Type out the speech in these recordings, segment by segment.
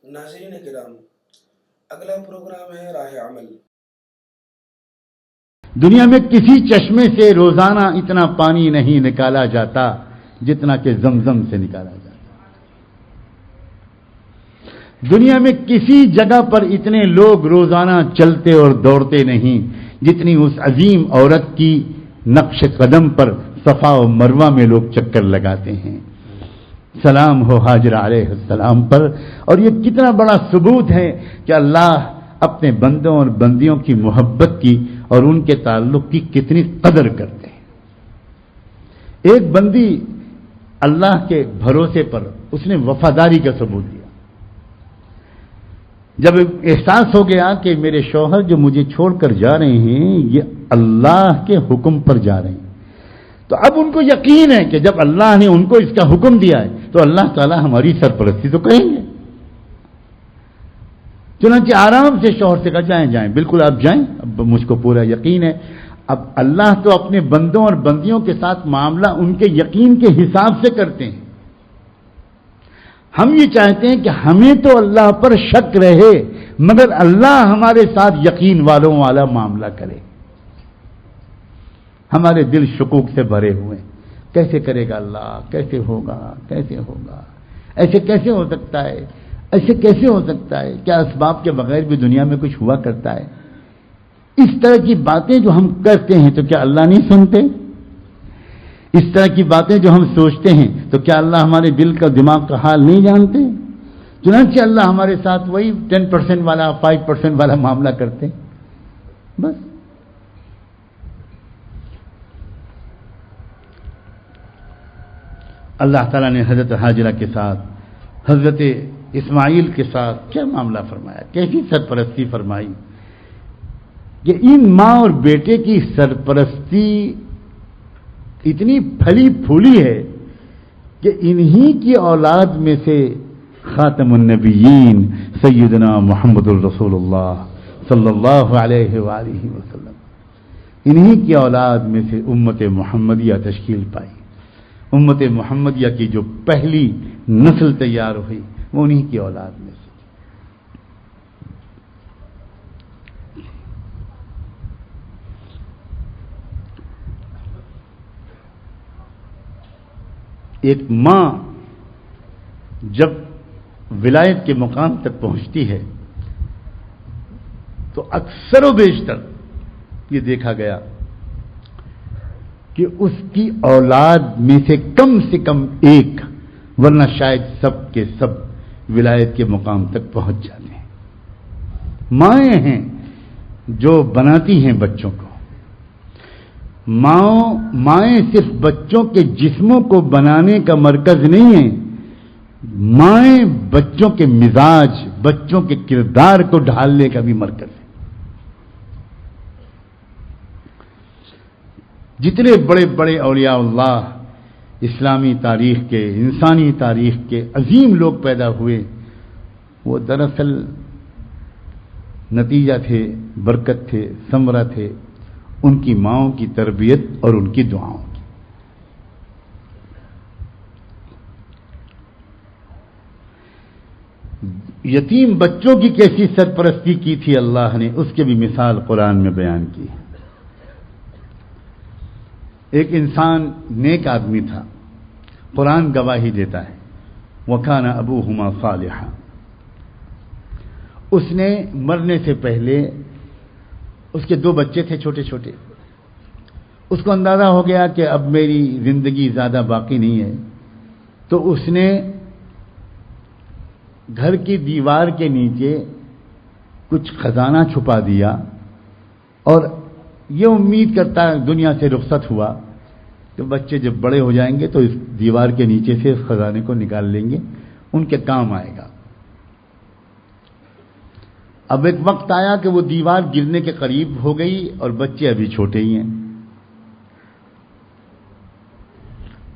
ناظرین کرام، اگلا پروگرام ہے راہ عمل۔ دنیا میں کسی چشمے سے روزانہ اتنا پانی نہیں نکالا جاتا جتنا کہ زمزم سے نکالا جاتا۔ دنیا میں کسی جگہ پر اتنے لوگ روزانہ چلتے اور دوڑتے نہیں جتنی اس عظیم عورت کی نقش قدم پر صفا و مروہ میں لوگ چکر لگاتے ہیں۔ سلام ہو حاجرہ علیہ السلام پر۔ اور یہ کتنا بڑا ثبوت ہے کہ اللہ اپنے بندوں اور بندیوں کی محبت کی اور ان کے تعلق کی کتنی قدر کرتے ہیں۔ ایک بندی اللہ کے بھروسے پر اس نے وفاداری کا ثبوت دیا۔ جب احساس ہو گیا کہ میرے شوہر جو مجھے چھوڑ کر جا رہے ہیں یہ اللہ کے حکم پر جا رہے ہیں، تو اب ان کو یقین ہے کہ جب اللہ نے ان کو اس کا حکم دیا ہے تو اللہ تعالی ہماری سرپرستی تو کریں گے۔ چنانچہ آرام سے شوہر سے کہا جائیں جائیں، بالکل آپ جائیں، اب مجھ کو پورا یقین ہے۔ اب اللہ تو اپنے بندوں اور بندیوں کے ساتھ معاملہ ان کے یقین کے حساب سے کرتے ہیں۔ ہم یہ چاہتے ہیں کہ ہمیں تو اللہ پر شک رہے مگر اللہ ہمارے ساتھ یقین والوں والا معاملہ کرے۔ ہمارے دل شکوک سے بھرے ہوئے، کیسے کرے گا اللہ، کیسے ہوگا، کیسے ہوگا، ایسے کیسے ہو سکتا ہے، ایسے کیسے ہو سکتا ہے، کیا اسباب کے بغیر بھی دنیا میں کچھ ہوا کرتا ہے؟ اس طرح کی باتیں جو ہم کرتے ہیں تو کیا اللہ نہیں سنتے؟ اس طرح کی باتیں جو ہم سوچتے ہیں تو کیا اللہ ہمارے دل کا دماغ کا حال نہیں جانتے؟ چنانچہ اللہ ہمارے ساتھ وہی 10% والا 5% والا معاملہ کرتے ہیں۔ بس اللہ تعالیٰ نے حضرت حاجرہ کے ساتھ، حضرت اسماعیل کے ساتھ کیا معاملہ فرمایا، کیسی سرپرستی فرمائی کہ ان ماں اور بیٹے کی سرپرستی اتنی پھلی پھولی ہے کہ انہی کی اولاد میں سے خاتم النبیین سیدنا محمد الرسول اللہ صلی اللہ علیہ وآلہ وسلم، انہی کی اولاد میں سے امت محمدیہ تشکیل پائی۔ امت محمدیہ کی جو پہلی نسل تیار ہوئی وہ انہی کی اولاد میں سے۔ ایک ماں جب ولایت کے مقام تک پہنچتی ہے تو اکثر و بیشتر یہ دیکھا گیا کہ اس کی اولاد میں سے کم ایک ورنہ شاید سب کے سب ولایت کے مقام تک پہنچ جاتے ہیں۔ مائیں ہیں جو بناتی ہیں بچوں کو۔ مائیں صرف بچوں کے جسموں کو بنانے کا مرکز نہیں ہیں، مائیں بچوں کے مزاج، بچوں کے کردار کو ڈھالنے کا بھی مرکز ہے۔ جتنے بڑے بڑے اولیاء اللہ اسلامی تاریخ کے، انسانی تاریخ کے عظیم لوگ پیدا ہوئے وہ دراصل نتیجہ تھے، برکت تھے، ثمرہ تھے ان کی ماؤں کی تربیت اور ان کی دعاؤں کی۔ یتیم بچوں کی کیسی سرپرستی کی تھی اللہ نے، اس کی بھی مثال قرآن میں بیان کی۔ ایک انسان نیک آدمی تھا، قرآن گواہی دیتا ہے وَكَانَ أَبُوهُمَا صَالِحًا۔ اس نے مرنے سے پہلے اس کے 2 بچے تھے چھوٹے چھوٹے، اس کو اندازہ ہو گیا کہ اب میری زندگی زیادہ باقی نہیں ہے، تو اس نے گھر کی دیوار کے نیچے کچھ خزانہ چھپا دیا اور یہ امید کرتا دنیا سے رخصت ہوا کہ بچے جب بڑے ہو جائیں گے تو اس دیوار کے نیچے سے اس خزانے کو نکال لیں گے، ان کے کام آئے گا۔ اب ایک وقت آیا کہ وہ دیوار گرنے کے قریب ہو گئی اور بچے ابھی چھوٹے ہی ہیں۔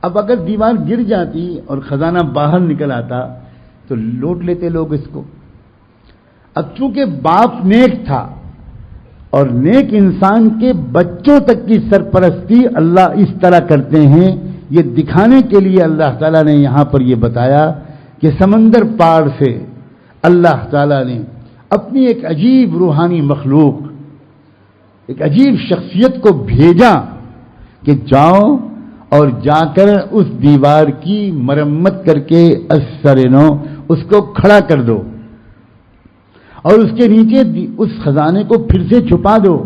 اب اگر دیوار گر جاتی اور خزانہ باہر نکل آتا تو لوٹ لیتے لوگ اس کو۔ اب چونکہ باپ نیک تھا اور نیک انسان کے بچوں تک کی سرپرستی اللہ اس طرح کرتے ہیں، یہ دکھانے کے لیے اللہ تعالیٰ نے یہاں پر یہ بتایا کہ سمندر پار سے اللہ تعالیٰ نے اپنی ایک عجیب روحانی مخلوق، ایک عجیب شخصیت کو بھیجا کہ جاؤ اور جا کر اس دیوار کی مرمت کر کے اثرنو اس کو کھڑا کر دو اور اس کے نیچے اس خزانے کو پھر سے چھپا دو.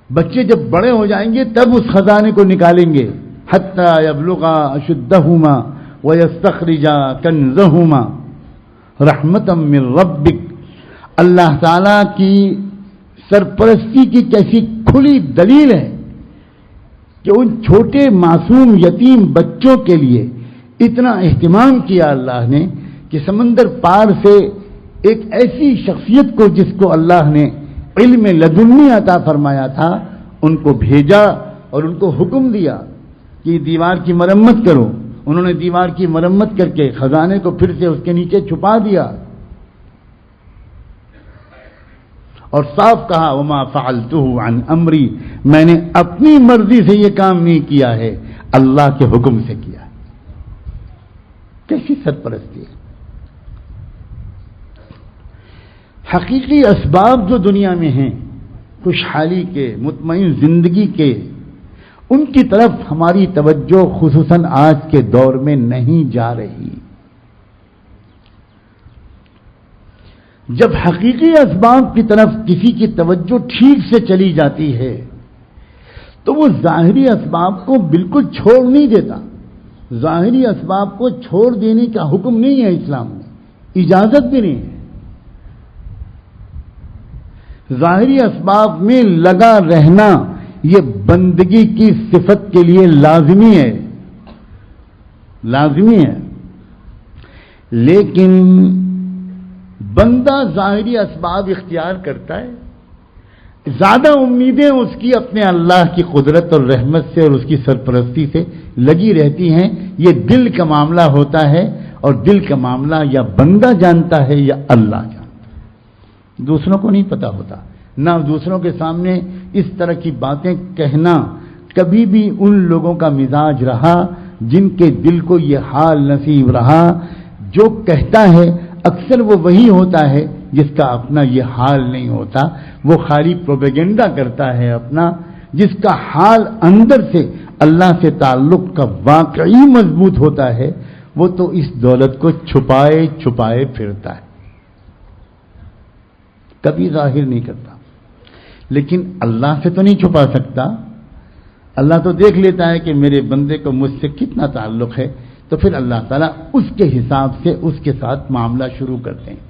بچے جب بڑے ہو جائیں گے تب اس خزانے کو نکالیں گے. حتی یبلغا اشدہما ویستخرجا کنزہما رحمتا من ربک. اللہ تعالیٰ کی سرپرستی کی کیسی کھلی دلیل ہے کہ ان چھوٹے معصوم یتیم بچوں کے لیے اتنا اہتمام کیا اللہ نے کہ سمندر پار سے ایک ایسی شخصیت کو جس کو اللہ نے علم لدنی عطا فرمایا تھا ان کو بھیجا اور ان کو حکم دیا کہ دیوار کی مرمت کرو. انہوں نے دیوار کی مرمت کر کے خزانے کو پھر سے اس کے نیچے چھپا دیا اور صاف کہا وما فعلتہ عن امری، میں نے اپنی مرضی سے یہ کام نہیں کیا ہے، اللہ کے حکم سے کیا. کیسی سرپرستی ہے. حقیقی اسباب جو دنیا میں ہیں خوشحالی کے، مطمئن زندگی کے، ان کی طرف ہماری توجہ خصوصاً آج کے دور میں نہیں جا رہی. جب حقیقی اسباب کی طرف کسی کی توجہ ٹھیک سے چلی جاتی ہے تو وہ ظاہری اسباب کو بالکل چھوڑ نہیں دیتا. ظاہری اسباب کو چھوڑ دینے کا حکم نہیں ہے اسلام میں، اجازت بھی نہیں ہے. ظاہری اسباب میں لگا رہنا یہ بندگی کی صفت کے لیے لازمی ہے، لازمی ہے. لیکن بندہ ظاہری اسباب اختیار کرتا ہے، زیادہ امیدیں اس کی اپنے اللہ کی قدرت اور رحمت سے اور اس کی سرپرستی سے لگی رہتی ہیں. یہ دل کا معاملہ ہوتا ہے اور دل کا معاملہ یا بندہ جانتا ہے یا اللہ جانتا ہے، دوسروں کو نہیں پتا ہوتا. نہ دوسروں کے سامنے اس طرح کی باتیں کہنا کبھی بھی ان لوگوں کا مزاج رہا جن کے دل کو یہ حال نصیب رہا. جو کہتا ہے اکثر وہ وہی ہوتا ہے جس کا اپنا یہ حال نہیں ہوتا. وہ خالی پروپیگنڈا کرتا ہے اپنا. جس کا حال اندر سے اللہ سے تعلق کا واقعی مضبوط ہوتا ہے وہ تو اس دولت کو چھپائے چھپائے پھرتا ہے، کبھی ظاہر نہیں کرتا. لیکن اللہ سے تو نہیں چھپا سکتا. اللہ تو دیکھ لیتا ہے کہ میرے بندے کو مجھ سے کتنا تعلق ہے، تو پھر اللہ تعالیٰ اس کے حساب سے اس کے ساتھ معاملہ شروع کرتے ہیں.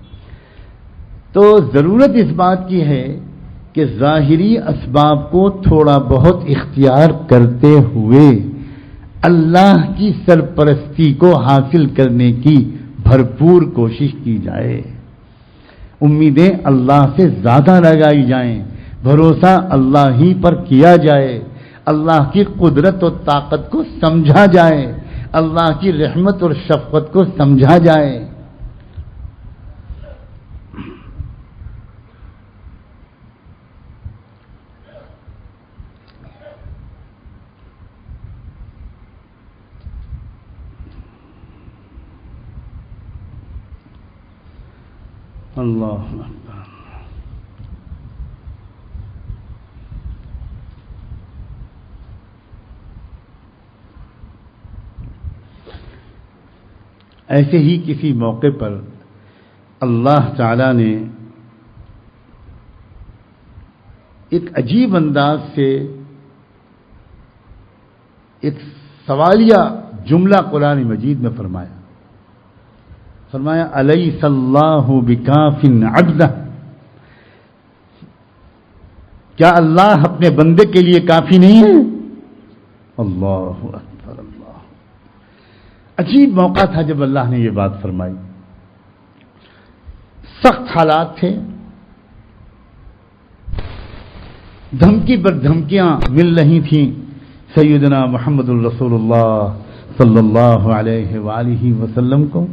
تو ضرورت اس بات کی ہے کہ ظاہری اسباب کو تھوڑا بہت اختیار کرتے ہوئے اللہ کی سرپرستی کو حاصل کرنے کی بھرپور کوشش کی جائے. امیدیں اللہ سے زیادہ لگائی جائیں، بھروسہ اللہ ہی پر کیا جائے، اللہ کی قدرت و طاقت کو سمجھا جائے، اللہ کی رحمت اور شفقت کو سمجھا جائے. اللہ اکبر. ایسے ہی کسی موقع پر اللہ تعالی نے ایک عجیب انداز سے ایک سوالیہ جملہ قرآن مجید میں فرمایا الیس اللہ بکاف عبدہ. کیا اللہ اپنے بندے کے لیے کافی نہیں ہے؟ اللہ اکبر. اللہ عجیب موقع تھا جب اللہ نے یہ بات فرمائی. سخت حالات تھے، دھمکی پر دھمکیاں مل رہی تھیں سیدنا محمد الرسول اللہ صلی اللہ علیہ وآلہ وسلم کو،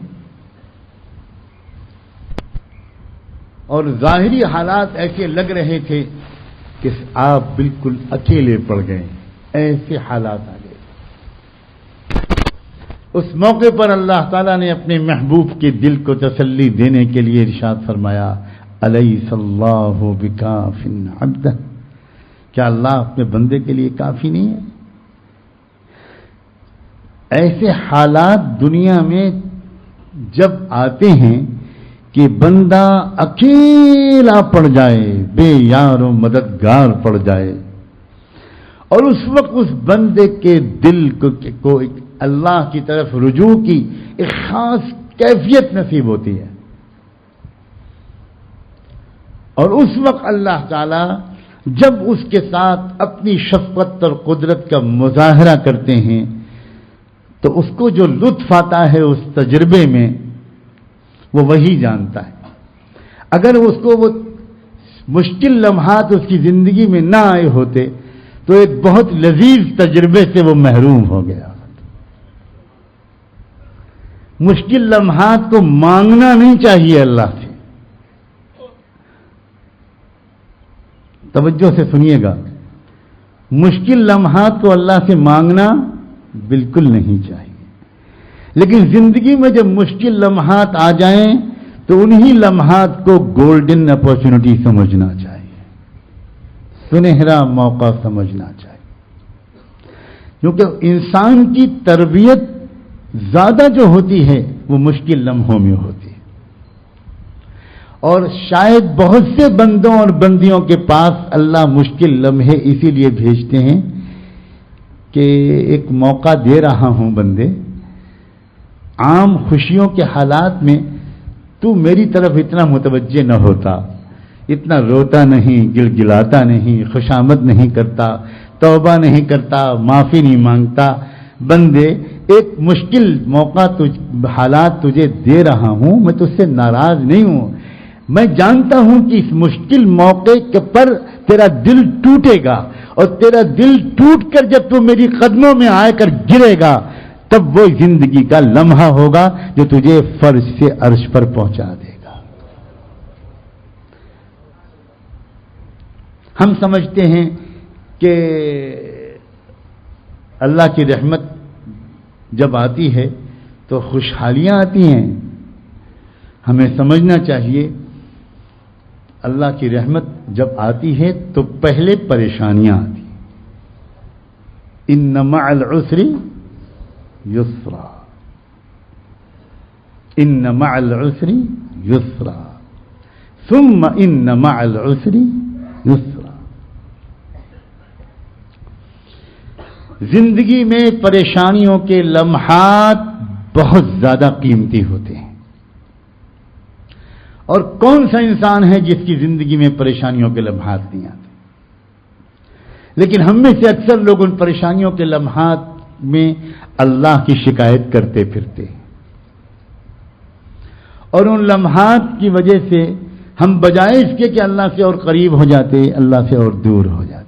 اور ظاہری حالات ایسے لگ رہے تھے کہ آپ بالکل اکیلے پڑ گئے. ایسے حالات آ گئے. اس موقع پر اللہ تعالیٰ نے اپنے محبوب کے دل کو تسلی دینے کے لیے ارشاد فرمایا الیس اللہ بکاف عبدہ، کیا اللہ اپنے بندے کے لیے کافی نہیں ہے؟ ایسے حالات دنیا میں جب آتے ہیں کہ بندہ اکیلا پڑ جائے، بے یار و مددگار پڑ جائے، اور اس وقت اس بندے کے دل کو اللہ کی طرف رجوع کی ایک خاص کیفیت نصیب ہوتی ہے، اور اس وقت اللہ تعالی جب اس کے ساتھ اپنی شفقت اور قدرت کا مظاہرہ کرتے ہیں تو اس کو جو لطف آتا ہے اس تجربے میں وہ وہی جانتا ہے۔ اگر اس کو وہ مشکل لمحات اس کی زندگی میں نہ آئے ہوتے تو ایک بہت لذیذ تجربے سے وہ محروم ہو گیا۔ مشکل لمحات کو مانگنا نہیں چاہیے اللہ سے، توجہ سے سنیے گا، مشکل لمحات کو اللہ سے مانگنا بالکل نہیں چاہیے، لیکن زندگی میں جب مشکل لمحات آ جائیں تو انہی لمحات کو گولڈن اپارچونٹی سمجھنا چاہیے، سنہرا موقع سمجھنا چاہیے، کیونکہ انسان کی تربیت زیادہ جو ہوتی ہے وہ مشکل لمحوں میں ہوتی ہے، اور شاید بہت سے بندوں اور بندیوں کے پاس اللہ مشکل لمحے اسی لیے بھیجتے ہیں کہ ایک موقع دے رہا ہوں بندے، عام خوشیوں کے حالات میں تو میری طرف اتنا متوجہ نہ ہوتا، اتنا روتا نہیں، گلگلاتا نہیں، خوشامد نہیں کرتا، توبہ نہیں کرتا، معافی نہیں مانگتا، بندے ایک مشکل موقع حالات تجھے دے رہا ہوں، میں تجھ سے ناراض نہیں ہوں، میں جانتا ہوں کہ اس مشکل موقع کے پر تیرا دل ٹوٹے گا، اور تیرا دل ٹوٹ کر جب تو میری قدموں میں آ کر گرے گا تب وہ زندگی کا لمحہ ہوگا جو تجھے فرش سے عرش پر پہنچا دے گا۔ ہم سمجھتے ہیں کہ اللہ کی رحمت جب آتی ہے تو خوشحالیاں آتی ہیں، ہمیں سمجھنا چاہیے اللہ کی رحمت جب آتی ہے تو پہلے پریشانیاں آتی ہیں، ان مع العسر یسرا، ان مع العسر یسرا ثم ان مع العسر یسرا۔ زندگی میں پریشانیوں کے لمحات بہت زیادہ قیمتی ہوتے ہیں، اور کون سا انسان ہے جس کی زندگی میں پریشانیوں کے لمحات نہیں آتے؟ لیکن ہم میں سے اکثر لوگ ان پریشانیوں کے لمحات میں اللہ کی شکایت کرتے پھرتے ہیں، اور ان لمحات کی وجہ سے ہم بجائے اس کے کہ اللہ سے اور قریب ہو جاتے، اللہ سے اور دور ہو جاتے۔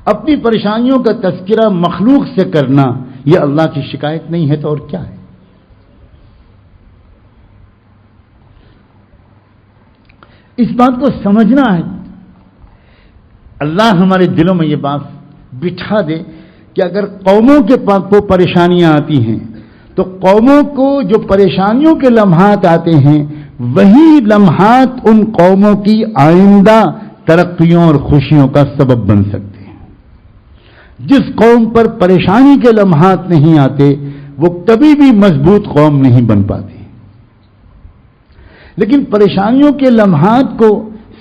اپنی پریشانیوں کا تذکرہ مخلوق سے کرنا یہ اللہ کی شکایت نہیں ہے تو اور کیا ہے؟ اس بات کو سمجھنا ہے، اللہ ہمارے دلوں میں یہ بات بٹھا دے کہ اگر قوموں کے پاس کو پریشانیاں آتی ہیں تو قوموں کو جو پریشانیوں کے لمحات آتے ہیں وہی لمحات ان قوموں کی آئندہ ترقیوں اور خوشیوں کا سبب بن سکتے ہیں۔ جس قوم پر پریشانی کے لمحات نہیں آتے وہ کبھی بھی مضبوط قوم نہیں بن پاتی، لیکن پریشانیوں کے لمحات کو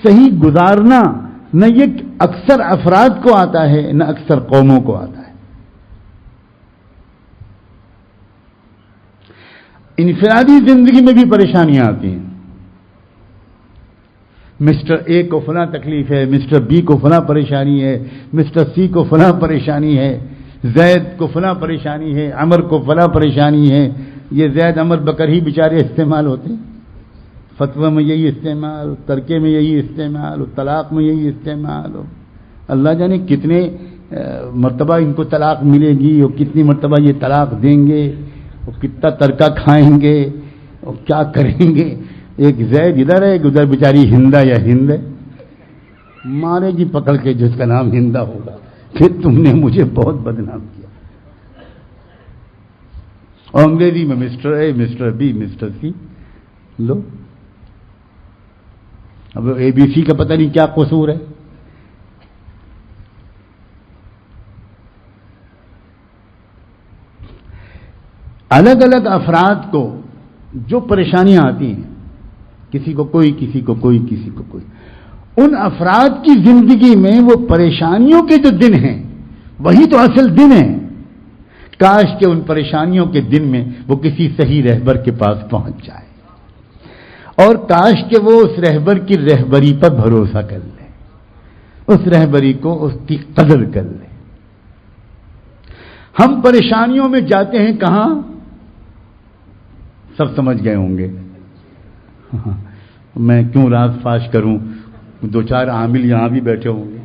صحیح گزارنا نہ یہ اکثر افراد کو آتا ہے نہ اکثر قوموں کو آتا ہے۔ انفرادی زندگی میں بھی پریشانیاں آتی ہیں، مسٹر اے کو فلاں تکلیف ہے، مسٹر بی کو فلاں پریشانی ہے، مسٹر سی کو فلاں پریشانی ہے، زید کو فلاں پریشانی ہے، عمر کو فلاں پریشانی ہے۔ یہ زید عمر بکر ہی بیچارے استعمال ہوتے ہیں، فتوی میں یہی استعمال، ترکے میں یہی استعمال، طلاق میں یہی استعمال، اللہ جانے کتنے مرتبہ ان کو طلاق ملے گی اور کتنی مرتبہ یہ طلاق دیں گے اور کتنا ترکہ کھائیں گے اور کیا کریں گے۔ ایک زید ادھر ہے، ایک ادھر بیچاری ہندا یا ہند ہے، مارے گی پکڑ کے جس کا نام ہندا ہوگا، پھر تم نے مجھے بہت بدنام کیا۔ اور انگریزی میں mister A, mister B, mister C. لو اب اے بی سی کا پتہ نہیں کیا قصور ہے. الگ الگ افراد کو جو پریشانیاں آتی ہیں، کسی کو کوئی، کسی کو کوئی، کسی کو کوئی، ان افراد کی زندگی میں وہ پریشانیوں کے جو دن ہیں وہی تو اصل دن ہیں. کاش کہ ان پریشانیوں کے دن میں وہ کسی صحیح رہبر کے پاس پہنچ جائے، اور کاش کہ وہ اس رہبر کی رہبری پر بھروسہ کر لے، اس رہبری کو اس کی قدر کر لے. ہم پریشانیوں میں جاتے ہیں کہاں؟ سب سمجھ گئے ہوں گے. میں کیوں راز فاش کروں، دو چار عامل یہاں بھی بیٹھے ہوں گے،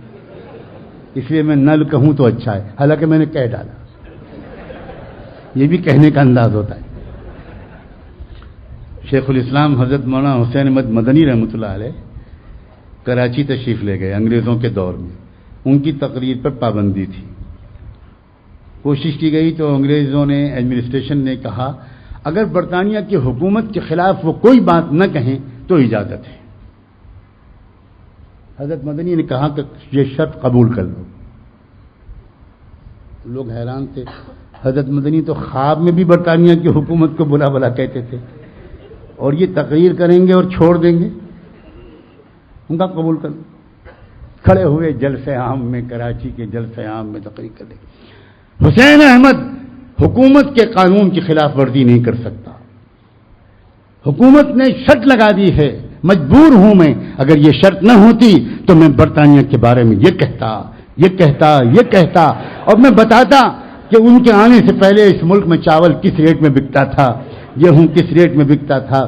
اس لیے میں نل کہوں تو اچھا ہے، حالانکہ میں نے کہہ ڈالا. یہ بھی کہنے کا انداز ہوتا ہے. شیخ الاسلام حضرت مولانا حسین احمد مدنی رحمۃ اللہ علیہ کراچی تشریف لے گئے انگریزوں کے دور میں. ان کی تقریر پر پابندی تھی. کوشش کی گئی تو انگریزوں نے، ایڈمنسٹریشن نے کہا اگر برطانیہ کی حکومت کے خلاف وہ کوئی بات نہ کہیں تو اجازت ہے. حضرت مدنی نے کہا کہ یہ شرط قبول کر لو. لوگ حیران تھے. حضرت مدنی تو خواب میں بھی برطانیہ کی حکومت کو بلا بلا کہتے تھے، اور یہ تقریر کریں گے اور چھوڑ دیں گے. ان کا قبول کر لو. کھڑے ہوئے جلسہ عام میں، کراچی کے جلسہ عام میں تقریر کر دیں. حسین احمد حکومت کے قانون کی خلاف ورزی نہیں کر سکتا. حکومت نے شرط لگا دی ہے، مجبور ہوں میں. اگر یہ شرط نہ ہوتی تو میں برطانیہ کے بارے میں یہ کہتا اور میں بتاتا کہ ان کے آنے سے پہلے اس ملک میں چاول کس ریٹ میں بکتا تھا، گیہوں کس ریٹ میں بکتا تھا،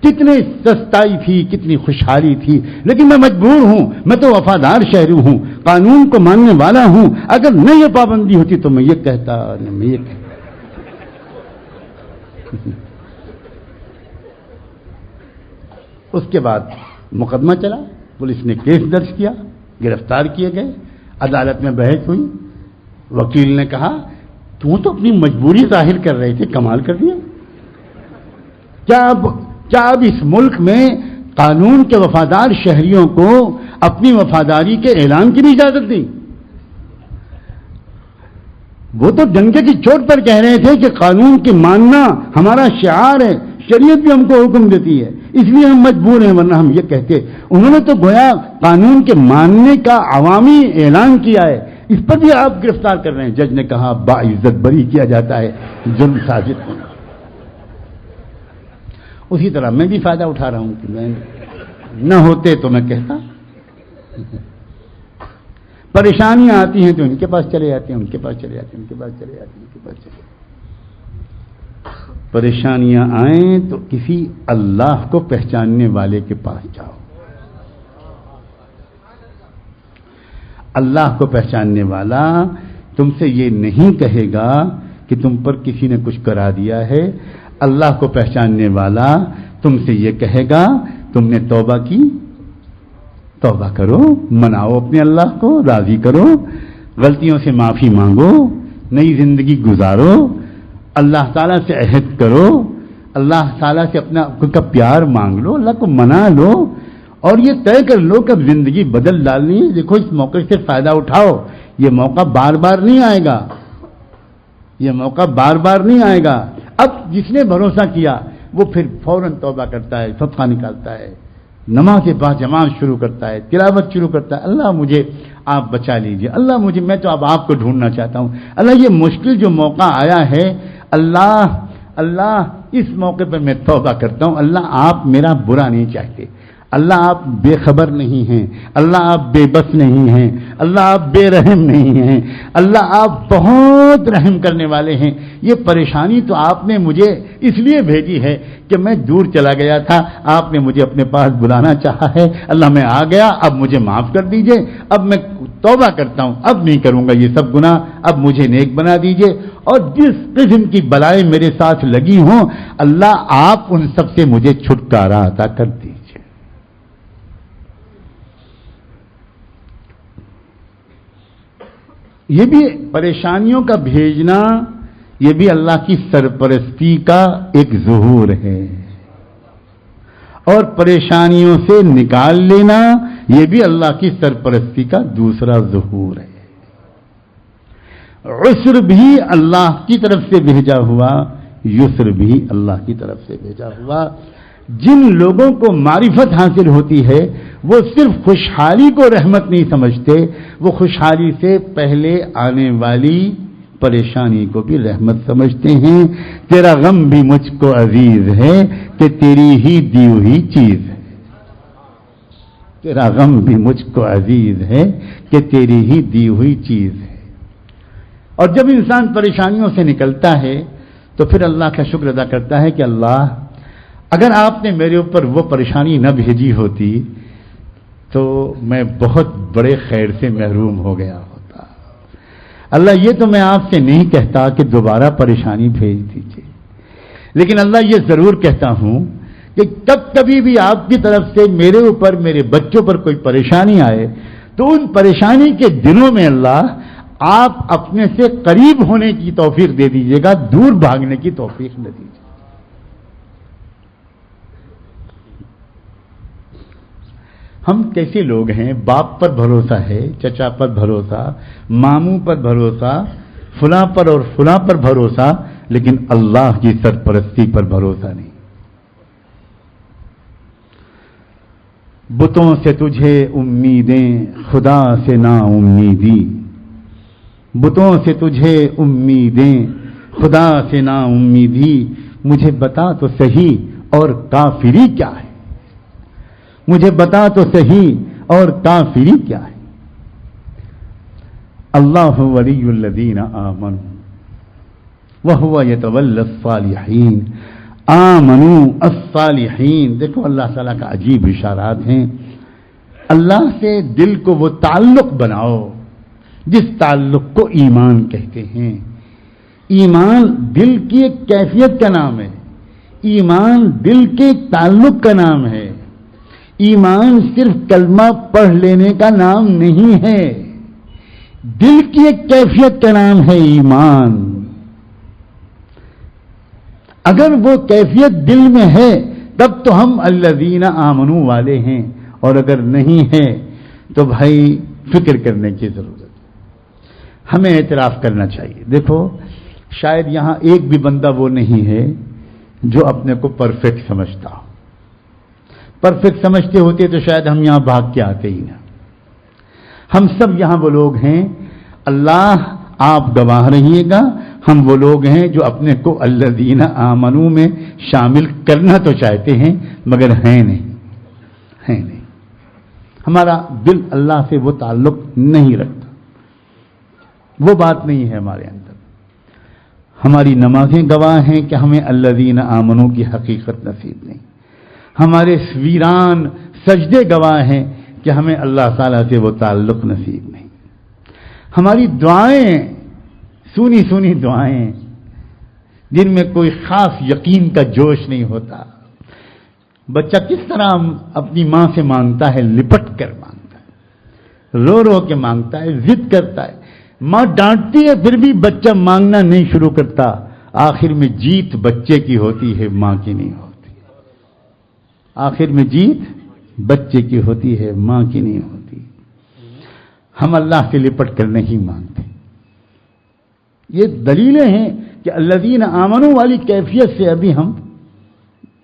کتنی سستائی تھی، کتنی خوشحالی تھی. لیکن میں مجبور ہوں، میں تو وفادار شہری ہوں، قانون کو ماننے والا ہوں. اگر نہ یہ پابندی ہوتی تو میں یہ کہتا. اس کے بعد مقدمہ چلا، پولیس نے کیس درج کیا، گرفتار کیے گئے، عدالت میں بحث ہوئی. وکیل نے کہا تو اپنی مجبوری ظاہر کر رہے تھے، کمال کر دیا. کیا اب اس ملک میں قانون کے وفادار شہریوں کو اپنی وفاداری کے اعلان کی بھی اجازت دی؟ وہ تو ڈنکے کی چوٹ پر کہہ رہے تھے کہ قانون کی ماننا ہمارا شعار ہے، شریعت بھی ہم کو حکم دیتی ہے، اس لیے ہم مجبور ہیں، ورنہ ہم یہ کہتے. انہوں نے تو گویا قانون کے ماننے کا عوامی اعلان کیا ہے، اس پر بھی آپ گرفتار کر رہے ہیں. جج نے کہا باعزت بری کیا جاتا ہے جرم ثابت ہونا. اسی طرح میں بھی فائدہ اٹھا رہا ہوں کہ میں نہ ہوتے تو میں کہتا. پریشانیاں آتی ہیں تو ان کے پاس چلے جاتے ہیں، ان کے پاس چلے جاتے ہیں، ان کے پاس چلے جاتے ہیں، ان کے پاس چلے جاتے ہیں. پریشانیاں آئیں تو کسی اللہ کو پہچاننے والے کے پاس جاؤ. اللہ کو پہچاننے والا تم سے یہ نہیں کہے گا کہ تم پر کسی نے کچھ کرا دیا ہے. اللہ کو پہچاننے والا تم سے یہ کہے گا تم نے توبہ کی، توبہ کرو، مناؤ اپنے اللہ کو، راضی کرو، غلطیوں سے معافی مانگو، نئی زندگی گزارو، اللہ تعالیٰ سے عہد کرو، اللہ تعالیٰ سے اپنا کا پیار مانگ لو، اللہ کو منا لو، اور یہ طے کر لو کہ اب زندگی بدل ڈالنی ہے. دیکھو اس موقع سے فائدہ اٹھاؤ، یہ موقع بار بار نہیں آئے گا، یہ موقع بار بار نہیں آئے گا. اب جس نے بھروسہ کیا وہ پھر فوراً توبہ کرتا ہے، صدقہ نکالتا ہے، نماز با جماعت شروع کرتا ہے، تلاوت شروع کرتا ہے. اللہ مجھے آپ بچا لیجئے، اللہ مجھے، میں تو اب آپ کو ڈھونڈنا چاہتا ہوں. اللہ یہ مشکل جو موقع آیا ہے، اللہ اس موقع پر میں توبہ کرتا ہوں. اللہ آپ میرا برا نہیں چاہتے، اللہ آپ بے خبر نہیں ہیں، اللہ آپ بے بس نہیں ہیں، اللہ آپ بے رحم نہیں ہیں، اللہ آپ بہت رحم کرنے والے ہیں. یہ پریشانی تو آپ نے مجھے اس لیے بھیجی ہے کہ میں دور چلا گیا تھا، آپ نے مجھے اپنے پاس بلانا چاہا ہے. اللہ میں آ گیا، اب مجھے معاف کر دیجئے، اب میں توبہ کرتا ہوں، اب نہیں کروں گا یہ سب گناہ، اب مجھے نیک بنا دیجئے. اور جس قسم کی بلائیں میرے ساتھ لگی ہوں، اللہ آپ ان سب سے مجھے چھٹکارا عطا کر دیجئے. یہ بھی پریشانیوں کا بھیجنا یہ بھی اللہ کی سرپرستی کا ایک ظہور ہے، اور پریشانیوں سے نکال لینا یہ بھی اللہ کی سرپرستی کا دوسرا ظہور ہے۔ عسر بھی اللہ کی طرف سے بھیجا ہوا، یسر بھی اللہ کی طرف سے بھیجا ہوا۔ جن لوگوں کو معرفت حاصل ہوتی ہے وہ صرف خوشحالی کو رحمت نہیں سمجھتے، وہ خوشحالی سے پہلے آنے والی پریشانی کو بھی رحمت سمجھتے ہیں۔ تیرا غم بھی مجھ کو عزیز ہے کہ تیری ہی دی ہوئی چیز ہے، تیرا غم بھی مجھ کو عزیز ہے کہ تیری ہی دی ہوئی چیز ہے۔ اور جب انسان پریشانیوں سے نکلتا ہے تو پھر اللہ کا شکر ادا کرتا ہے کہ اللہ، اگر آپ نے میرے اوپر وہ پریشانی نہ بھیجی ہوتی تو میں بہت بڑے خیر سے محروم ہو گیا ہوتا۔ اللہ یہ تو میں آپ سے نہیں کہتا کہ دوبارہ پریشانی بھیج دیجیے، لیکن اللہ یہ ضرور کہتا ہوں کہ کبھی بھی آپ کی طرف سے میرے اوپر، میرے بچوں پر کوئی پریشانی آئے تو ان پریشانی کے دنوں میں اللہ آپ اپنے سے قریب ہونے کی توفیق دے دیجیے گا، دور بھاگنے کی توفیق نہ دیجیے۔ ہم کیسے لوگ ہیں؟ باپ پر بھروسہ ہے، چچا پر بھروسہ، ماموں پر بھروسہ، فلاں پر اور فلاں پر بھروسہ، لیکن اللہ کی سرپرستی پر بھروسہ نہیں۔ بتوں سے تجھے امیدیں، خدا سے نا امیدی، بتوں سے تجھے امیدیں، خدا سے نا امیدی، مجھے بتا تو صحیح اور کافری کیا ہے، مجھے بتا تو صحیح اور کافری کیا ہے۔ اللہ ولی الذین آمنوا وہو یتولی الصالحین، آمنوا الصالحین۔ دیکھو اللہ تعالیٰ کا عجیب اشارات ہیں۔ اللہ سے دل کو وہ تعلق بناؤ جس تعلق کو ایمان کہتے ہیں۔ ایمان دل کی ایک کیفیت کا نام ہے، ایمان دل کے تعلق کا نام ہے۔ ایمان صرف کلمہ پڑھ لینے کا نام نہیں ہے، دل کی ایک کیفیت کا نام ہے ایمان۔ اگر وہ کیفیت دل میں ہے تب تو ہم الذین آمنوا والے ہیں، اور اگر نہیں ہے تو بھائی فکر کرنے کی ضرورت ہے، ہمیں اعتراف کرنا چاہیے۔ دیکھو شاید یہاں ایک بھی بندہ وہ نہیں ہے جو اپنے کو پرفیکٹ سمجھتا ہو۔ پرفیکٹ سمجھتے ہوتے تو شاید ہم یہاں بھاگ کے آتے ہی نہ۔ ہم سب یہاں وہ لوگ ہیں، اللہ آپ گواہ رہیے گا، ہم وہ لوگ ہیں جو اپنے کو الذین آمنوا میں شامل کرنا تو چاہتے ہیں مگر ہیں نہیں۔ ہمارا دل اللہ سے وہ تعلق نہیں رکھتا، وہ بات نہیں ہے ہمارے اندر۔ ہماری نمازیں گواہ ہیں کہ ہمیں الذین آمنوا کی حقیقت نصیب نہیں، ہمارے ویران سجدے گواہ ہیں کہ ہمیں اللہ تعالیٰ سے وہ تعلق نصیب نہیں۔ ہماری دعائیں سونی سونی دعائیں جن میں کوئی خاص یقین کا جوش نہیں ہوتا۔ بچہ کس طرح اپنی ماں سے مانگتا ہے، لپٹ کر مانگتا ہے، رو رو کے مانگتا ہے، ضد کرتا ہے، ماں ڈانٹتی ہے پھر بھی بچہ مانگنا نہیں شروع کرتا۔ آخر میں جیت بچے کی ہوتی ہے، ماں کی نہیں ہوتی۔ آخر میں جیت بچے کی ہوتی ہے، ماں کی نہیں ہوتی۔ ہم اللہ سے لپٹ کر نہیں مانگتے۔ یہ دلیلیں ہیں کہ الذین آمنوا والی کیفیت سے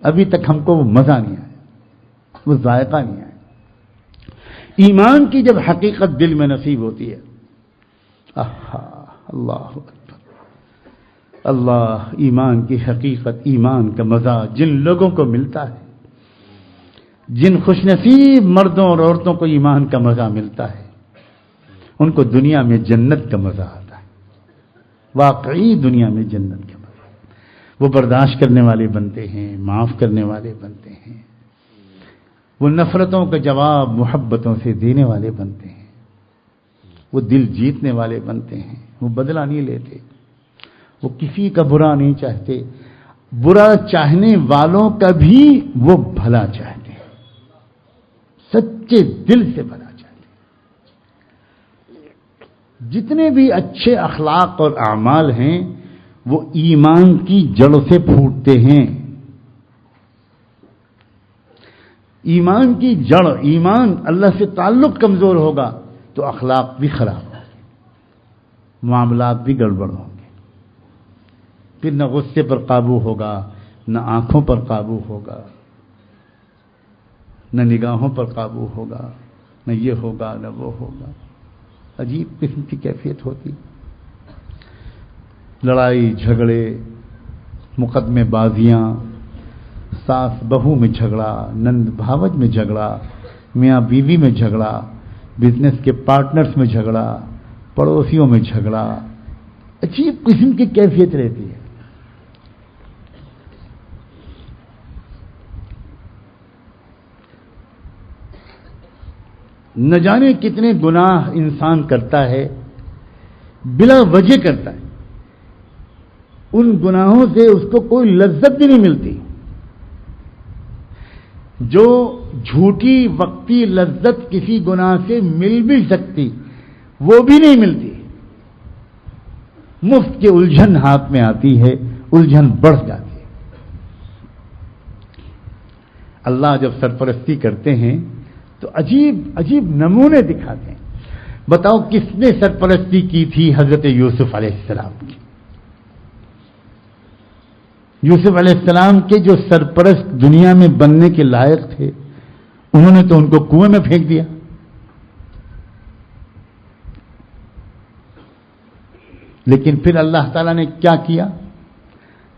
ابھی تک ہم کو وہ مزہ نہیں آیا، وہ ذائقہ نہیں آیا۔ ایمان کی جب حقیقت دل میں نصیب ہوتی ہے، اللہ اکبر، اللہ، ایمان کی حقیقت، ایمان کا مزہ جن لوگوں کو ملتا ہے، جن خوش نصیب مردوں اور عورتوں کو ایمان کا مزہ ملتا ہے، ان کو دنیا میں جنت کا مزہ آتا ہے، واقعی دنیا میں جنت کا مزہ۔ وہ برداشت کرنے والے بنتے ہیں، معاف کرنے والے بنتے ہیں، وہ نفرتوں کا جواب محبتوں سے دینے والے بنتے ہیں، وہ دل جیتنے والے بنتے ہیں، وہ بدلہ نہیں لیتے، وہ کسی کا برا نہیں چاہتے، برا چاہنے والوں کا بھی وہ بھلا چاہتے ہیں، سچے دل سے بھلا چاہتے ہیں۔ جتنے بھی اچھے اخلاق اور اعمال ہیں وہ ایمان کی جڑ سے پھوٹتے ہیں. ایمان کی جڑ، ایمان اللہ سے تعلق کمزور ہوگا تو اخلاق بھی خراب ہوں گے، معاملات بھی گڑبڑ ہوں گے. پھر نہ غصے پر قابو ہوگا، نہ آنکھوں پر قابو ہوگا، نہ نگاہوں پر قابو ہوگا، نہ یہ ہوگا نہ وہ ہوگا. عجیب قسم کی کیفیت ہوتی. لڑائی جھگڑے، مقدمے بازیاں، ساس بہو میں جھگڑا، نند بھاوج میں جھگڑا، میاں بیوی میں جھگڑا، بزنس کے پارٹنرز میں جھگڑا، پڑوسیوں میں جھگڑا. عجیب قسم کی کیفیت رہتی ہے. نہ جانے کتنے گناہ انسان کرتا ہے، بلا وجہ کرتا ہے. ان گناہوں سے اس کو کوئی لذت بھی نہیں ملتی. جو جھوٹی وقتی لذت کسی گناہ سے مل بھی سکتی وہ بھی نہیں ملتی. مفت کے الجھن ہاتھ میں آتی ہے، الجھن بڑھ جاتی ہے. اللہ جب سرپرستی کرتے ہیں تو عجیب عجیب نمونے دکھاتے ہیں. بتاؤ کس نے سرپرستی کی تھی حضرت یوسف علیہ السلام کی؟ یوسف علیہ السلام کے جو سرپرست دنیا میں بننے کے لائق تھے، انہوں نے تو ان کو کنویں میں پھینک دیا. لیکن پھر اللہ تعالیٰ نے کیا کیا؟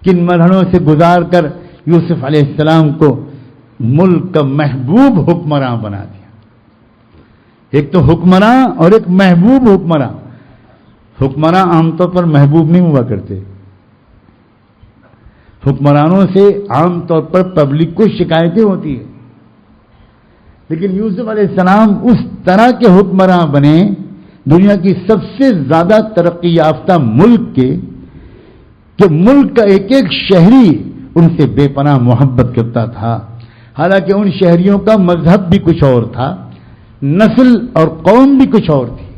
کن مرحلوں سے گزار کر یوسف علیہ السلام کو ملک کا محبوب حکمراں بنا دیا. ایک تو حکمراں اور ایک محبوب حکمراں. حکمراں عام طور پر محبوب نہیں ہوا کرتے. حکمرانوں سے عام طور پر پبلک کو شکایتیں ہوتی ہیں. لیکن یوسف علیہ السلام اس طرح کے حکمراں بنے دنیا کی سب سے زیادہ ترقی یافتہ ملک کے، کہ ملک کا ایک ایک شہری ان سے بے پناہ محبت کرتا تھا. حالانکہ ان شہریوں کا مذہب بھی کچھ اور تھا، نسل اور قوم بھی کچھ اور تھی،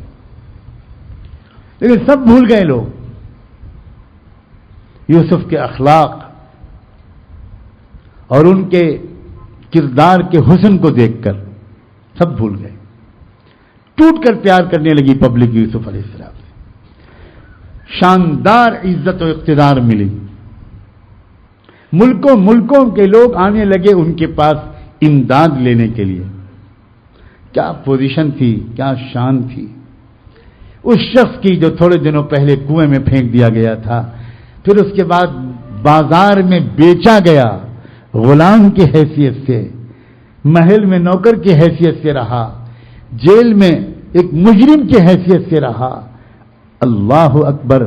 لیکن سب بھول گئے لوگ. یوسف کے اخلاق اور ان کے کردار کے حسن کو دیکھ کر سب بھول گئے. ٹوٹ کر پیار کرنے لگی پبلک یوسف علیہ السلام سے. شاندار عزت و اقتدار ملی. ملکوں کے لوگ آنے لگے ان کے پاس امداد لینے کے لیے. کیا پوزیشن تھی، کیا شان تھی اس شخص کی جو تھوڑے دنوں پہلے کنویں میں پھینک دیا گیا تھا، پھر اس کے بعد بازار میں بیچا گیا، غلام کی حیثیت سے، محل میں نوکر کی حیثیت سے رہا، جیل میں ایک مجرم کی حیثیت سے رہا. اللہ اکبر.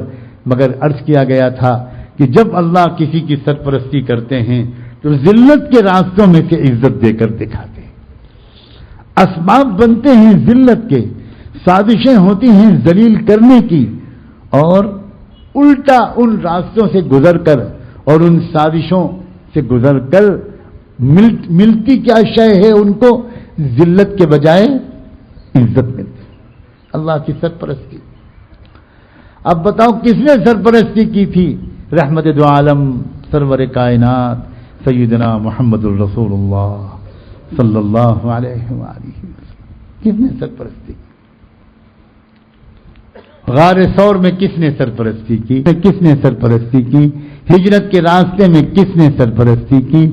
مگر عرض کیا گیا تھا کہ جب اللہ کسی کی سرپرستی کرتے ہیں تو ذلت کے راستوں میں سے عزت دے کر دکھاتے ہیں. اسباب بنتے ہیں ذلت کے، سازشیں ہوتی ہیں ذلیل کرنے کی، اور الٹا ان راستوں سے گزر کر اور ان سازشوں سے گزر کر ملتی کیا شے ہے ان کو؟ ذلت کے بجائے عزت ملتی. اللہ کی سرپرستی. اب بتاؤ کس نے سرپرستی کی تھی؟ رحمت دو عالم سرور کائنات سیدنا محمد الرسول اللہ صلی اللہ علیہ وآلہ وسلم. کس نے سرپرستی کی؟ غار ثور میں کس نے سرپرستی کی؟ کس نے سرپرستی کی؟ ہجرت کے راستے میں کس نے سرپرستی کی؟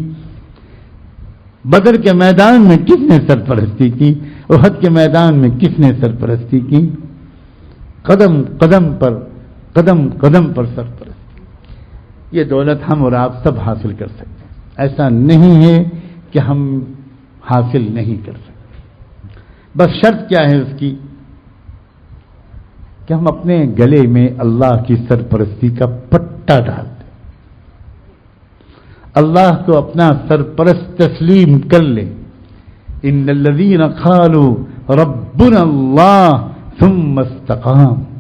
بدر کے میدان میں کس نے سرپرستی کی؟ احد کے میدان میں کس نے سرپرستی کی؟ قدم قدم پر سرپرستی. یہ دولت ہم اور آپ سب حاصل کر سکتے ہیں. ایسا نہیں ہے کہ ہم حاصل نہیں کر سکتے. بس شرط کیا ہے اس کی؟ کہ ہم اپنے گلے میں اللہ کی سرپرستی کا پٹا ڈال دیں، اللہ کو اپنا سرپرست تسلیم کر لیں. ان الذین قالوا ربنا اللہ ثم استقاموا